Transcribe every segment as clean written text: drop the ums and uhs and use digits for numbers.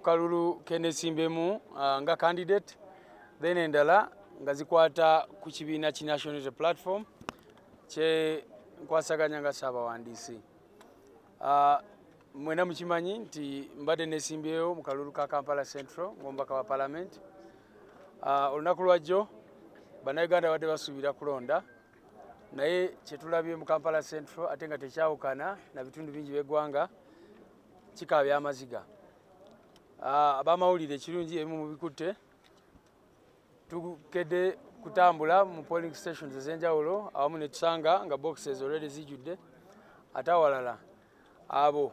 kalulu kenesimbemu nga candidate then endala nga zikwata ku kibiina ki National Unity Platform kye nkwasaganya nga Ssaabawandiisi. Mwena mukimanyi nti mbadde nesimbyewo mu kalulu ka Kampala Central ng'omubaka wa Parliament. Olunaku lwajjo bannayuganda badde basuubira kulonda naye kyetulabye mu Kampala Central ate nga tekyawukana na bitundu bingi by'eggwanga kikaabya amaziga. Abamawulire ekirungi ebimu mubikutte tukedde kutambula mu polling stations ez'enjawulo awamu ne tusanga nga boxes already zijjudde ate awalala abo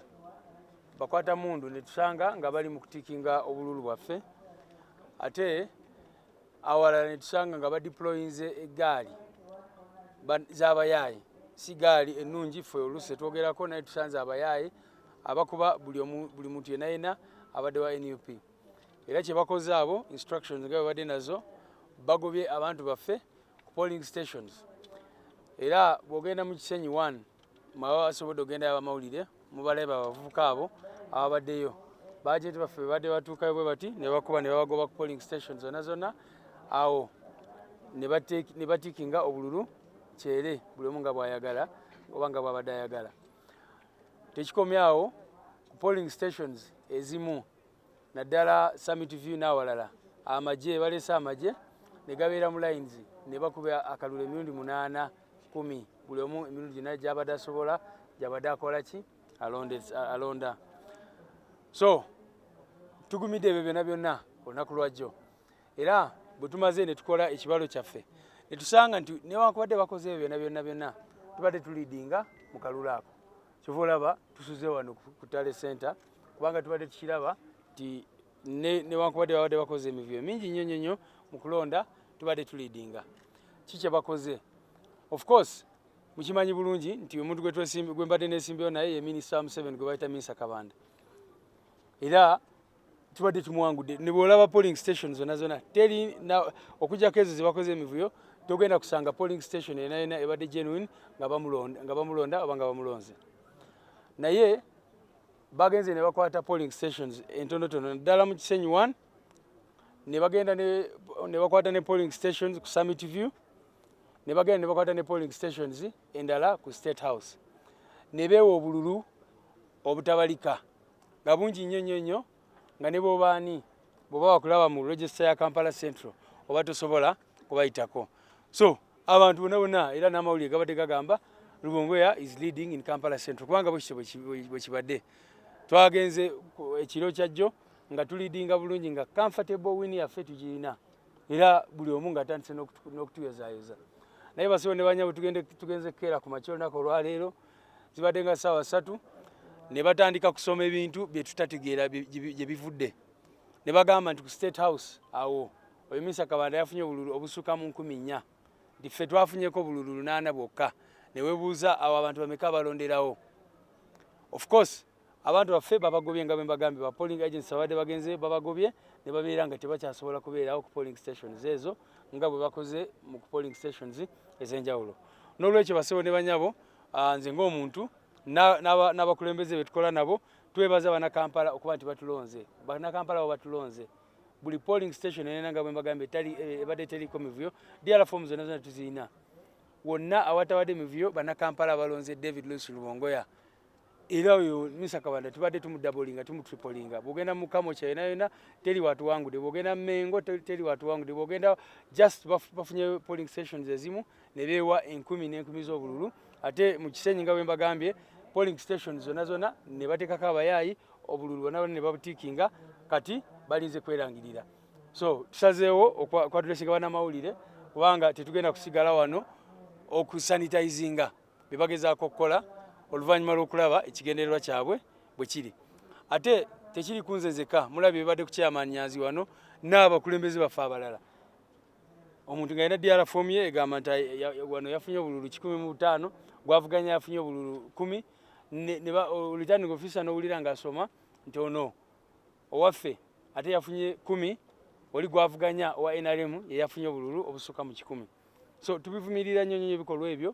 bakwata mundu ne tusanga nga bali mu kutiikinga obululu bwaffe ate awalala ne tusanga nga badeployinze eggaali z'abayaaye si gaali ennungi ffe oluusi etwogerako naye tusanze abayaaye abakuba buli muntu yenna yenna abadde wa NUP era kye bakoze abo instructions nga babadde nazo bagobye abantu baffe ku polling stations era bw'ogenda mu Kisenyi 1 maba asobodde ogendayo abamawulire mubalaba abavubuka abo ababaddeyo bajeeti baffe badde batuukayo bwe bati ne bakuba ne babagoba ku polling stations zonna awo ne batiikinga obululu kyere buli omu nga bw'ayagala oba nga bw'abadde ayagala. Tekikomye awo ku polling stations ezimu naddala Summit View n'awalala amagye baleese amagye ne gabeera mu lines ne bakuba akalulu emirundi 8 10 buli omu emirundi gyonna gy'abadde asobola gy'abadde akola ki alonda. So tugumidde ebyo byonna olunaku lwajjo era bwe tumaze ne tukola ekibalo kyaffe ne tusanga nti newankubadde bakoze ebyo byonna tubadde tuliidinga mu kalulu ako. Kyova olaba tusuze wano ku Tale Center kubanga tubadde tukiraba nti newankubadde babadde bakoze emivuyo mingi nnyo mu kulonda tubadde tuliidinga. Kikye bakoze of course mukimanyi bulungi nti omuntu gwe mbadde nesimbyewo naye ye Minisita Museveni gwe bayita Minisita Kabanda era tubadde tumuwangudde ne bw'olaba polling stations zonna teri okujjako ezo zebakoze emivuyo togenda kusanga polling station yenna ebadde genuine nga bamulonda oba nga bamulonze naye bagenze ne bakwata polling stations entonotono ddala mu Kisenyi 1 ne bagenda ne bakwata ne polling stations ku Summit View ne bagenda ne bakwata ne polling stations endala ku State House ne beewa obululu obutabalika nga bungi nnyo nga ne bw'obaani bw'oba wakulaba mu register ya Kampala Central oba tosobola kubayitako. So abantu bonna era n'amawulire gabadde gagamba Rubongoya is leading in Kampala Central kubanga bwe kibadde twagenze ekiro kyajjo nga tuliidinga bulungi nga comfortable win yaffe tugirina era buli omu nga atandise n'okutuyozaayoza naye basibo ne banyabo tugenze keera ku makya olunaku olwaleero zibadde nga ssaawa 3 ne batandika kusoma ebintu bye tutategeera gye bivudde ne bagamba nti ku State House awo oyo Minisita Kabanda yafunye obululu obusukka mu 4,000 nti ffe twafunyeko obululu 8 bwokka ne weebuuza awo abantu bameka balonderawo. Of course abantu baffe babagobye nga bwe mbagambye ba polling agents abadde bagenze babagobye ne babeera nga tebakyasobola kubeerawo ku polling stations ezo nga bwe bakoze mu polling stations ez'enjawulo. N'olwekyo basebo ne banyabo nze ng'omuntu n'abakulembeze be tukola nabo twebaza Bannakampala okuba nti batulonze. Bannakampala bo batulonze buli polling station yenna nga bwe mbagambye ebadde teriko mivuyo DRA forms zonna tuzirina wonna awatabadde mivuyo Bannakampala balonze David Lucy Rubongoya era oyo Minisita Kabanda tubadde tumudabolinga tumutripolinga bw'ogenda mu Kamwokya yonna teri watuwangudde bw'ogenda Mengo teri watuwangudde bw'ogenda just bafunye polling stations ezimu ne beewa 10,000 z'obululu ate mu Kisenyi nga bwe mbagambye polling stations zonna ne bateekako abayaayi obululu bonna ne babutiikinga kati balinze kwerangirira. So tusazeewo okwatulesinga bannamawulire kubanga tetugenda kusigala wano okusanitizinga bye bagezaako okukola oluvannyuma lw'okulaba ekigendererwa kyabwe bwe kiri. Ate tekiri kunze nzekka mulabye bibadde ku chairman Nyanzi wano n'abakulembeze baffe abalala. Omuntu nga yina DRA form ye egamba nti wano yafunye obululu 1,500 gwavuganya yafunye obululu 10 returning officer n'owulira ng'asoma nti ono owaffe ate yafunye 10 oli gwavuganya owa NRM ye yafunye obululu obusukka mu 100. So tubivumirira nnyo ebikolwa ebyo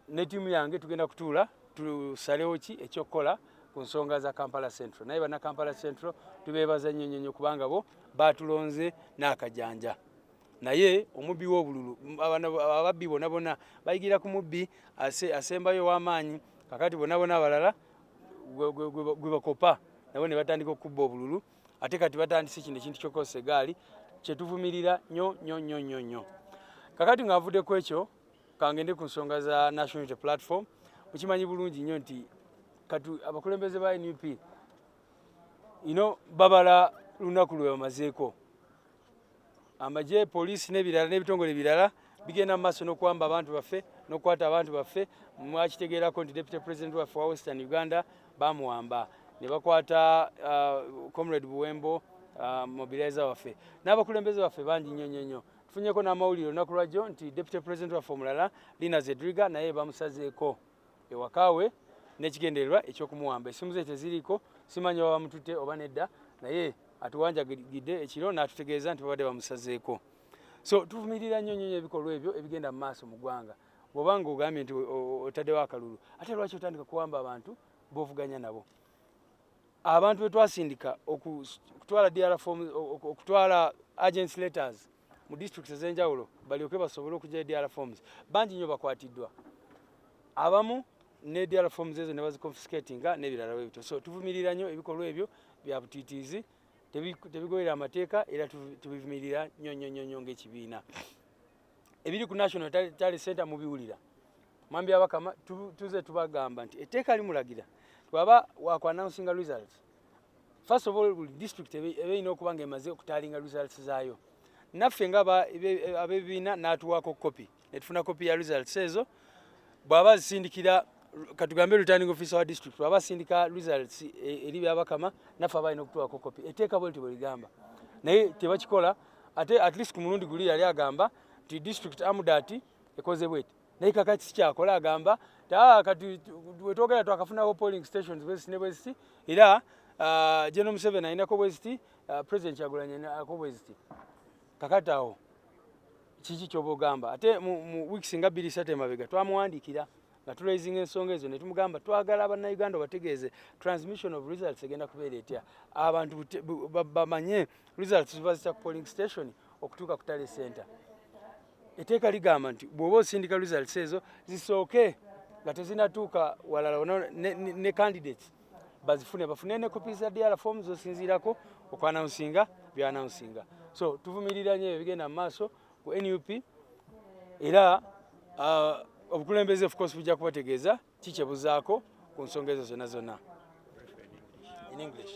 ne tiimu yange tugenda kutuula tusalewo ki ekyokukola ku nsonga za Kampala Central. Naye bana Kampala Central tubeebaza nnyo kubanga bo baatulonze n'akajanja. Naye omubbi w'obululu ababbi bonna bayigira ku mubbi asembayo w'amaanyi kakati bonna abalala gwe bakopa nabo ne batandika okubba obululu ate kati batandise kino ekintu ky'okozesa egaali kyetuvumirira nnyo. Kakati ng'avudde ku ekyo kangende ku nsonga za National Unity Platform. Mukimanyi bulungi nnyo nti kati abakulembeze ba NUP babala lunaku lwe bamazeeko. Amagye, poliisi n'ebirala n'ebitongole birala bigenda mu maaso n'okuwamba abantu baffe n'okukwata abantu baffe. Mwakitegeerako nti Deputy President waffe wa Western Uganda bamuwamba ne bakwata Comrade Buwembo mobilizer waffe n'abakulembeze baffe bangi nnyo. Tufunyeko n'amawulire olunaku lwajjo nti Deputy President waffe omulala Lina Zedriga naye bamusazeeko ewakaawe n'ekigendererwa eky'okumuwamba. Essimu ze teziriiko, simanyi oba bamututte oba nedda, naye atuwanjagidde ekiro n'atutegeeza nti babadde bamusazeeko. So tuvumirira nnyo ebikolwa ebyo ebigenda mu maaso mu ggwanga. Bw'oba ng'ogambye nti otaddewo akalulu, ate lwaki otandika kuwamba abantu b'ovuganya nabo? Abantu be twasindika okutwala DR forms, okutwala agency letters mu districts ez'enjawulo balyoke basobole okuggya DR forms, bangi nnyo bakwatiddwa. Abamu ne DR forms ezo ne baziconfiscatinga n'ebirala bwe bityo. So tuvumirira nnyo ebikolwa ebyo bya butiitiizi, tebigoberera amateeka era tubivumirira nnyo ng'ekibiina. Ebiri ku National Talent Center mubiwulira. Mwambi Abakama tuze tubagamba nti etteeka limulagira twaba wakwanansinga results. First of all, district ebeina okuba ng'emaze okutaalinga results zaayo. Naffe nga abebiina n'atuwaako kopi ne tufuna kopi ya results ezo. Bw'aba zisindikira katugambe returning officer wa district bw'aba asindika results eri by'Abakama naffe abalina okutuwaako kopi. Etteeka bwe lityo bwe ligamba naye tebakikola. Ate at least ku mulundi guli yali agamba nti district Amudat ekoze bweti naye kakati sikyakola. Agamba kati wetwogera twakafunawo polling stations bweziti ne bweziti era General Museveni alinako bweziti, President Kyagulanyi alinako bweziti. Kakati awo kiki ky'oba ogamba? Ate mu weeks nga 2-3 emabega twamuwandiikira nga tulaizinga ensonga ezo ne tumugamba twagala abannayuganda bategeeze transmission of results egenda kubeera etya, abantu bamanye results ziba zitya ku polling station okutuuka ku Tale Center. Etteeka ligamba nti bw'oba osindika results ezo zisooke nga tezinatuuka walala ne candidates bafune ne kopi za DR forms zosinziirako okwanawunsinga byanawunsinga. So tuvumirira nnyo ebigenda mu maaso ku NUP era obukulembeze of course bujja kubategeeza kikyebuzaako ku nsonga ezo zonna. In English.